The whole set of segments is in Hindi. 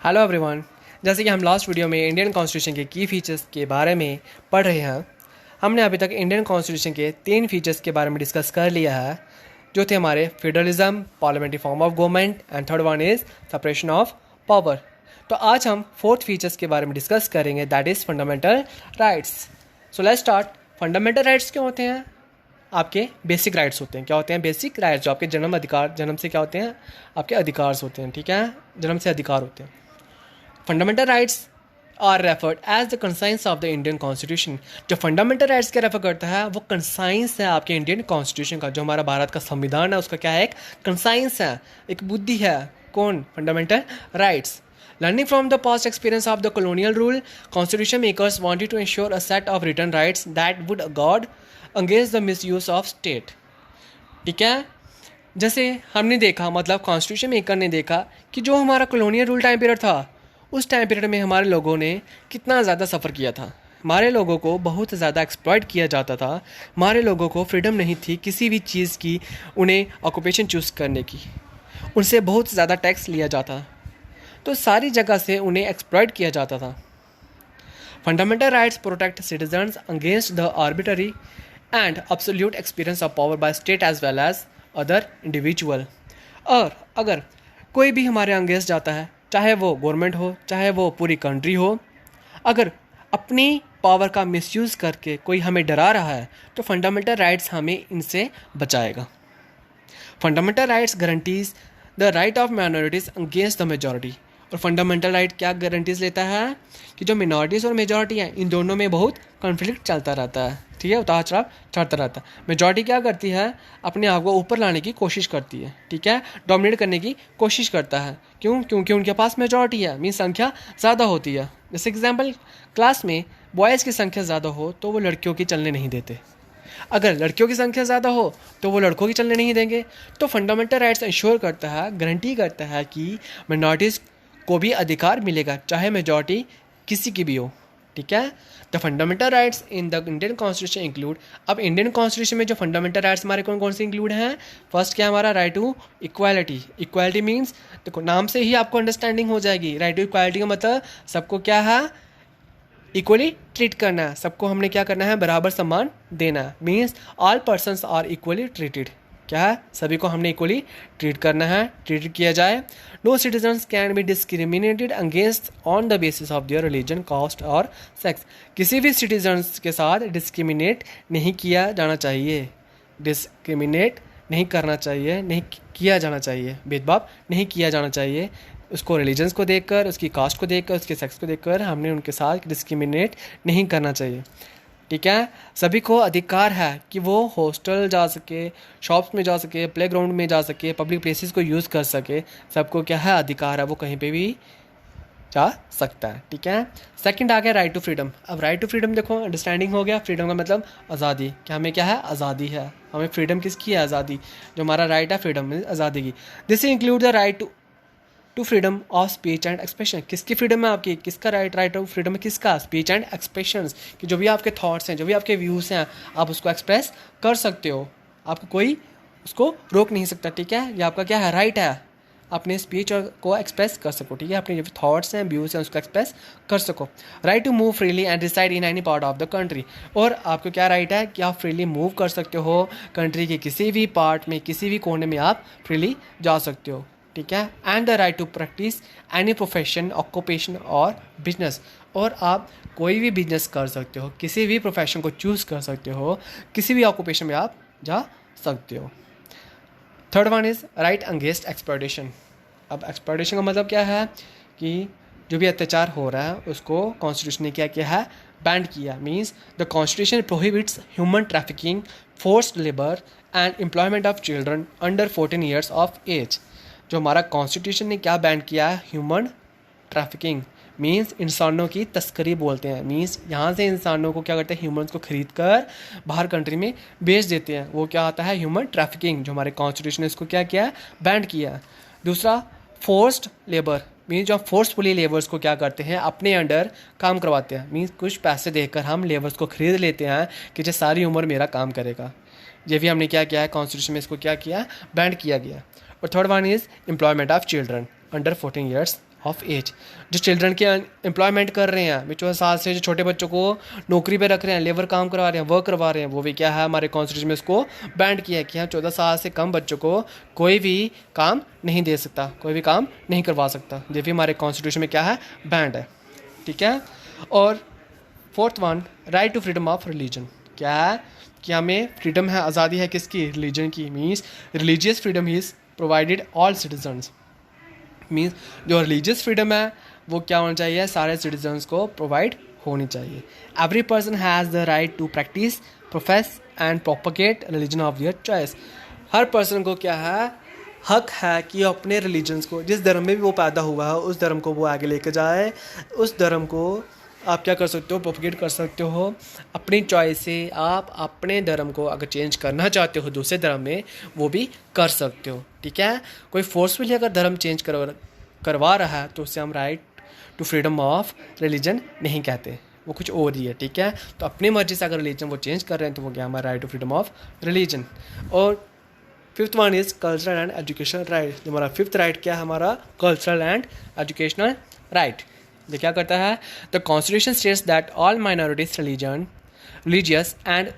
Hello everyone. जैसे कि हम लास्ट वीडियो में इंडियन कॉन्स्टिट्यूशन के की फीचर्स के बारे में पढ़ रहे हैं, हमने अभी तक इंडियन कॉन्स्टिट्यूशन के 3 फीचर्स के बारे में डिस्कस कर लिया है, जो थे हमारे federalism, parliamentary form of government and third one is separation of power. तो आज हम 4th फीचर्स के बारे में डिस्कस करेंगे, that is fundamental rights. So let's start. Fundamental rights क्या होते हैं? आपके बेसिक राइट्स होते हैं। क्या होते हैं? बेसिक राइट्स, जो आपके जन्म से क्या होते हैं? आपके अधिकार होते हैं। ठीक है, जन्म से अधिकार होते हैं। Fundamental rights are referred as the conscience of the Indian constitution. जो फंडामेंटल राइट्स क्या रेफर करता है, वो कंसाइंस है आपके इंडियन कॉन्स्टिट्यूशन का। जो हमारा भारत का संविधान है, उसका क्या है? एक कंसाइंस है, एक बुद्धि है। कौन? Fundamental rights. Learning from the past experience of the colonial rule, constitution makers wanted to ensure a set of written rights that would guard against the misuse of state. ठीक है, जैसे हमने देखा, मतलब कॉन्स्टिट्यूशन मेकर ने देखा कि जो हमारा कॉलोनियल रूल टाइम पीरियड था, उस टाइम पीरियड में हमारे लोगों ने कितना ज़्यादा सफ़र किया था। हमारे लोगों को बहुत ज़्यादा एक्सप्लॉइट किया जाता था। हमारे लोगों को फ्रीडम नहीं थी किसी भी चीज़ की, उन्हें ऑक्यूपेशन चूज़ करने की। उनसे बहुत ज़्यादा टैक्स लिया जाता, तो सारी जगह से उन्हें एक्सप्लॉइट किया जाता था। Fundamental rights protect citizens against the arbitrary and absolute experience of power by state as well as other individual. और अगर कोई भी हमारे अगेंस्ट जाता है, चाहे वो गवर्नमेंट हो, चाहे वो पूरी कंट्री हो, अगर अपनी पावर का मिसयूज़ करके कोई हमें डरा रहा है, तो फंडामेंटल राइट्स हमें इनसे बचाएगा। Fundamental rights guarantees the right of minorities against the majority. और फंडामेंटल राइट क्या गारंटीज लेता है कि जो मिनॉरिटीज़ और मेजॉरिटी हैं, इन दोनों में बहुत कॉन्फ्लिक्ट चलता रहता है। ठीक है, उतार चढ़ाव चढ़ता रहता है। मेजॉरिटी क्या करती है? अपने आप को ऊपर लाने की कोशिश करती है। ठीक है, डोमिनेट करने की कोशिश करता है। क्यों? क्योंकि उनके पास मेजॉरिटी है, मीन संख्या ज़्यादा होती है। जैसे एग्जाम्पल, क्लास में बॉयज़ की संख्या ज़्यादा हो तो वो लड़कियों की चलने नहीं देते। अगर लड़कियों की संख्या ज़्यादा हो तो वो लड़कों की चलने नहीं देंगे। तो फंडामेंटल राइट्स इंश्योर करता है, गारंटी करता है कि मिनॉरिटीज़ को भी अधिकार मिलेगा, चाहे मेजॉरिटी किसी की भी हो। ठीक है, the fundamental rights in the Indian constitution include. अब इंडियन कॉन्स्टिट्यूशन में जो फंडामेंटल राइट्स हमारे कौन कौन से इंक्लूड हैं? फर्स्ट क्या हमारा? Right to equality. Equality means, देखो नाम से ही आपको अंडरस्टैंडिंग हो जाएगी। राइट टू इक्वालिटी का मतलब सबको क्या है? इक्वली ट्रीट करना है। सबको हमने क्या करना है? बराबर सम्मान देना है। Means all persons are equally treated. क्या है? सभी को हमने इक्वली ट्रीट करना है, ट्रीट किया जाए। No citizens can be discriminated against on the basis of their religion, caste और सेक्स। किसी भी सिटीजन्स के साथ डिस्क्रिमिनेट नहीं किया जाना चाहिए। डिस्क्रिमिनेट नहीं करना चाहिए, नहीं किया जाना चाहिए, भेदभाव नहीं किया जाना चाहिए। उसको रिलीजन्स को देखकर, उसकी कास्ट को देखकर, उसके सेक्स को देखकर हमने उनके साथ डिस्क्रिमिनेट नहीं करना चाहिए। ठीक है, सभी को अधिकार है कि वो हॉस्टल जा सके, शॉप्स में जा सके, प्लेग्राउंड में जा सके, पब्लिक प्लेसेस को यूज़ कर सके। सबको क्या है? अधिकार है, वो कहीं पे भी जा सकता है। ठीक है, सेकंड आ गया राइट टू फ्रीडम। अब राइट टू फ्रीडम देखो, अंडरस्टैंडिंग हो गया। फ्रीडम का मतलब आज़ादी। क्या हमें क्या है? आज़ादी है। हमें फ्रीडम किसकी है? आज़ादी। जो हमारा राइट है फ्रीडम में, आज़ादी की। This include the right to freedom of speech and expression. किसकी फ्रीडम है? आपकी। किसका राइट टू फ्रीडम है? किसका? स्पीच एंड एक्सप्रेशंस, कि जो भी आपके थॉट्स हैं, जो भी आपके व्यूज़ हैं, आप उसको एक्सप्रेस कर सकते हो। आपको कोई उसको रोक नहीं सकता। ठीक है, ये आपका क्या है? राइट है। अपने स्पीच को एक्सप्रेस कर सको। ठीक है, अपने जो थॉट्स हैं, व्यूज़ हैं, उसको एक्सप्रेस कर सको। Right to move freely and reside in any part of the country. और आपको क्या राइट है कि आप फ्रीली मूव कर सकते हो, कंट्री के किसी भी पार्ट में, किसी भी कोने में आप फ्रीली जा सकते हो। ठीक है, and the right to practise any profession, occupation और बिजनेस। और आप कोई भी बिजनेस कर सकते हो, किसी भी प्रोफेशन को चूज़ कर सकते हो, किसी भी ऑक्यूपेशन में आप जा सकते हो। Third one is right against exploitation. अब एक्सप्लॉयटेशन का मतलब क्या है? कि जो भी अत्याचार हो रहा है उसको कॉन्स्टिट्यूशन ने क्या किया है? बैन किया। Means the constitution prohibits human trafficking, forced labour and employment of children under 14 years of age. जो हमारा कॉन्स्टिट्यूशन ने क्या बैन किया है? Human trafficking. मीन्स इंसानों की तस्करी बोलते हैं। मीन्स यहाँ से इंसानों को क्या करते हैं? ह्यूमन्स को खरीद कर बाहर कंट्री में बेच देते हैं। वो क्या आता है? Human trafficking. जो हमारे कॉन्स्टिट्यूशन ने इसको क्या किया है? बैन किया है। दूसरा, फोर्स्ड लेबर। मीन्स जो फोर्सफुली लेबर्स को क्या करते हैं? अपने अंडर काम करवाते हैं। मीन्स कुछ पैसे देकर हम लेबर्स को खरीद लेते हैं कि जो सारी उम्र मेरा काम करेगा। ये भी हमने क्या किया है? कॉन्स्टिट्यूशन में इसको क्या किया? बैन किया गया। और third one is employment of children under 14 years of age. जो चिल्ड्रन के एम्प्लॉयमेंट कर रहे हैं 14 साल से, जो छोटे बच्चों को नौकरी पे रख रहे हैं, लेबर काम करवा रहे हैं, वर्क करवा रहे हैं, वो भी क्या है हमारे कॉन्स्टिट्यूशन में इसको बैंड किया है कि हाँ 14 साल से कम बच्चों को कोई भी काम नहीं दे सकता, कोई भी काम नहीं करवा सकता। ये भी हमारे कॉन्स्टिट्यूशन में क्या है, बैंड है। ठीक है। और fourth one, right to freedom of religion. क्या है कि हमें फ्रीडम है, आज़ादी है किसकी, रिलीजन की। Means religious freedom is provided all citizens. Means जो रिलीजियस फ्रीडम है वो क्या होना चाहिए, सारे सिटीजन्स को प्रोवाइड होनी चाहिए। Every person has the right to practise, profess and propagate religion of their choice. हर पर्सन को क्या है, हक है कि अपने रिलीजन्स को, जिस धर्म में भी वो पैदा हुआ है उस धर्म को वो आगे लेकर जाए। उस धर्म को आप क्या कर सकते हो, प्रोपगेट कर सकते हो अपनी चॉइस से। आप अपने धर्म को अगर चेंज करना चाहते हो दूसरे धर्म में, वो भी कर सकते हो। ठीक है। कोई फोर्सफुली अगर धर्म चेंज करवा रहा है तो उससे हम right to freedom of religion नहीं कहते, वो कुछ और ही है। ठीक है। तो अपनी मर्जी से अगर रिलीजन वो चेंज कर रहे हैं तो वो क्या हमारा right to freedom of religion. और fifth one is cultural and educational right. जो हमारा फिफ्थ राइट क्या है, हमारा कल्चरल एंड एजुकेशनल राइट। ये क्या करता है, the constitution states that all minorities religious and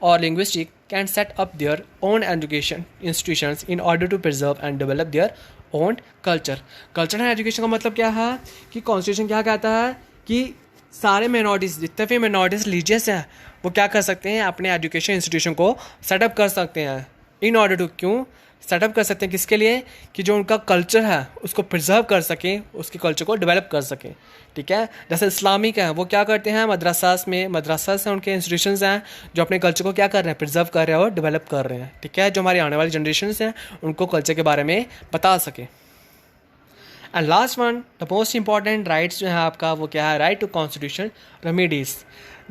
और linguistic can set up their own education institutions in order to preserve and develop their own culture. Culture and education का मतलब क्या है कि कॉन्स्टिट्यूशन क्या कहता है कि सारे माइनॉरिटीज़, जितने भी माइनॉरिटीज रिलीजियस हैं, वो क्या कर सकते हैं, अपने एजुकेशन इंस्टीट्यूशन को सेटअप कर सकते हैं। इन ऑर्डर टू, क्यों सेटअप कर सकते हैं, किसके लिए, कि जो उनका कल्चर है उसको प्रिजर्व कर सकें, उसके कल्चर को डेवलप कर सकें। ठीक है। जैसे इस्लामिक है, वो क्या करते हैं, मदरसास से उनके इंस्टीट्यूशंस हैं जो अपने कल्चर को क्या कर रहे हैं, प्रिजर्व कर रहे हैं और डेवलप कर रहे हैं। ठीक है। जो हमारी आने वाली जनरेशन्स हैं उनको कल्चर के बारे में बता सकें। And last one, the most important rights जो है आपका, वो क्या है, right to constitution remedies.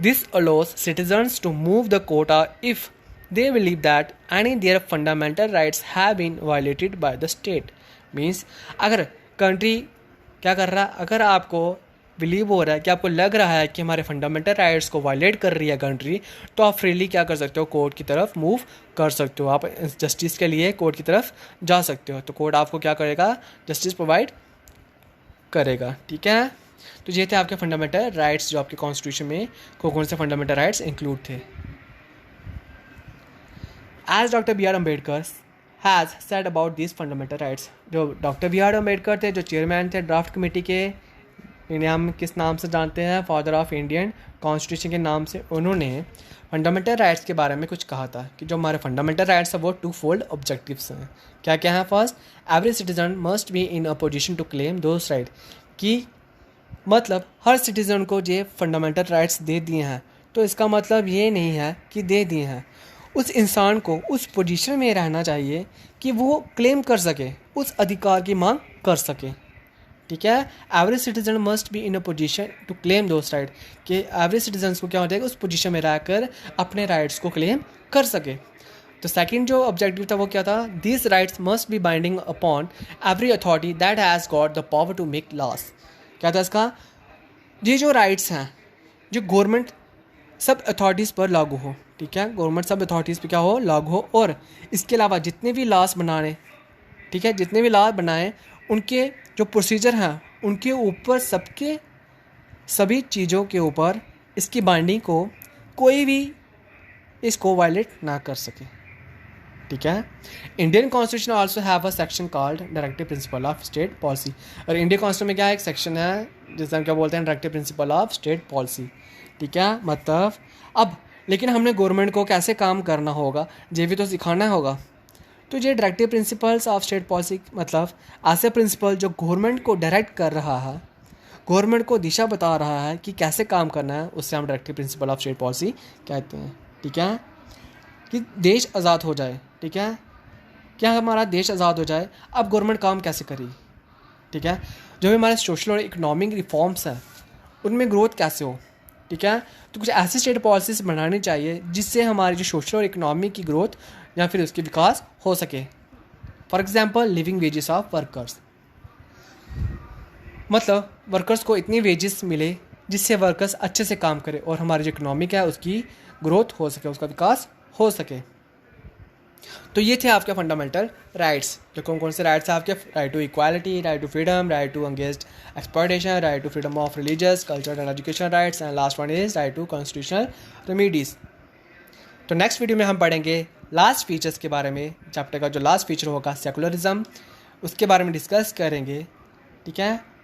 This allows citizens to move the court if they believe that any their fundamental rights have been violated by the state। Means अगर कंट्री क्या कर रहा है, अगर आपको बिलीव हो रहा है कि आपको लग रहा है कि हमारे फंडामेंटल राइट्स को वायलेट कर रही है कंट्री, तो आप फ्रीली क्या कर सकते हो, कोर्ट की तरफ मूव कर सकते हो। आप जस्टिस के लिए कोर्ट की तरफ जा सकते हो, तो कोर्ट आपको क्या करेगा, जस्टिस प्रोवाइड करेगा। ठीक है। तो ये थे आपके फंडामेंटल राइट्स जो आपके कॉन्स्टिट्यूशन में कौन से फंडामेंटल राइट्स इंक्लूड थे। As Dr. B.R. Ambedkar has said about these fundamental rights, जो डॉक्टर बी आर अम्बेडकर थे, जो चेयरमैन थे ड्राफ्ट कमेटी के, इन्हें हम किस नाम से जानते हैं, फादर ऑफ इंडियन कॉन्स्टिट्यूशन के नाम से, उन्होंने फंडामेंटल राइट्स के बारे में कुछ कहा था कि जो हमारे फंडामेंटल राइट्स हैं वो टू फोल्ड ऑब्जेक्टिव्स हैं। क्या क्या है, first, every citizen must be in a position to claim those right, कि मतलब हर सिटीजन को ये फंडामेंटल राइट्स दे दिए हैं, तो इसका मतलब ये नहीं है कि दे दिए हैं, उस इंसान को उस पोजीशन में रहना चाहिए कि वो क्लेम कर सके, उस अधिकार की मांग कर सके। ठीक है। Every citizen must be in a position to claim those right, कि एवरी सिटीजन को क्या होता है, उस पोजीशन में रहकर अपने राइट्स को क्लेम कर सके। तो सेकंड जो ऑब्जेक्टिव था वो क्या था, this rights must be binding upon every authority that has got the power to make laws. क्या था इसका, ये जो राइट्स हैं जो गवर्नमेंट सब अथॉरिटीज़ पर लागू हो। ठीक है। गवर्नमेंट सब अथॉरिटीज़ पे क्या हो, लागू हो। और इसके अलावा जितने भी लॉस बनाने, ठीक है, जितने भी लॉ बनाए, उनके जो प्रोसीजर हैं उनके ऊपर, सबके सभी चीज़ों के ऊपर इसकी बाइंडिंग को कोई भी इसको वायलेट ना कर सके। ठीक है। Indian constitution also have a section called directive principle of state policy. और इंडियन कॉन्स्टिट्यूशन में क्या है, एक सेक्शन है जिसे हम क्या बोलते हैं, directive principle of state policy. ठीक है। मतलब अब लेकिन हमने गवर्नमेंट को कैसे काम करना होगा ये भी तो सिखाना होगा। तो ये directive principles of state policy मतलब ऐसे प्रिंसिपल जो गवर्नमेंट को डायरेक्ट कर रहा है, गवर्नमेंट को दिशा बता रहा है कि कैसे काम करना है, उससे हम directive principle of state policy कहते हैं। ठीक है। कि देश आज़ाद हो जाए, ठीक है, क्या हमारा देश आज़ाद हो जाए, अब गवर्नमेंट काम कैसे करेगी। ठीक है। जो भी हमारे सोशल और इकोनॉमिक रिफॉर्म्स हैं उनमें ग्रोथ कैसे हो। ठीक है। तो कुछ ऐसी स्टेट पॉलिसीज बनानी चाहिए जिससे हमारी जो सोशल और इकोनॉमी की ग्रोथ या फिर उसकी विकास हो सके। For example living wages of workers, मतलब वर्कर्स को इतनी वेजेस मिले जिससे वर्कर्स अच्छे से काम करें और हमारी जो इकोनॉमी है उसकी ग्रोथ हो सके, उसका विकास हो सके। तो ये थे आपके फंडामेंटल राइट्स। जो कौन कौन से राइट्स हैं आपके? Right to equality, right to freedom, right to against exploitation, right to freedom of religious, cultural and education rights, and last one is right to constitutional remedies. तो नेक्स्ट वीडियो में हम पढ़ेंगे लास्ट फीचर्स के बारे में। चैप्टर का जो लास्ट फीचर होगा सेकुलरिज्म, उसके बारे में डिस्कस करेंगे। ठीक है।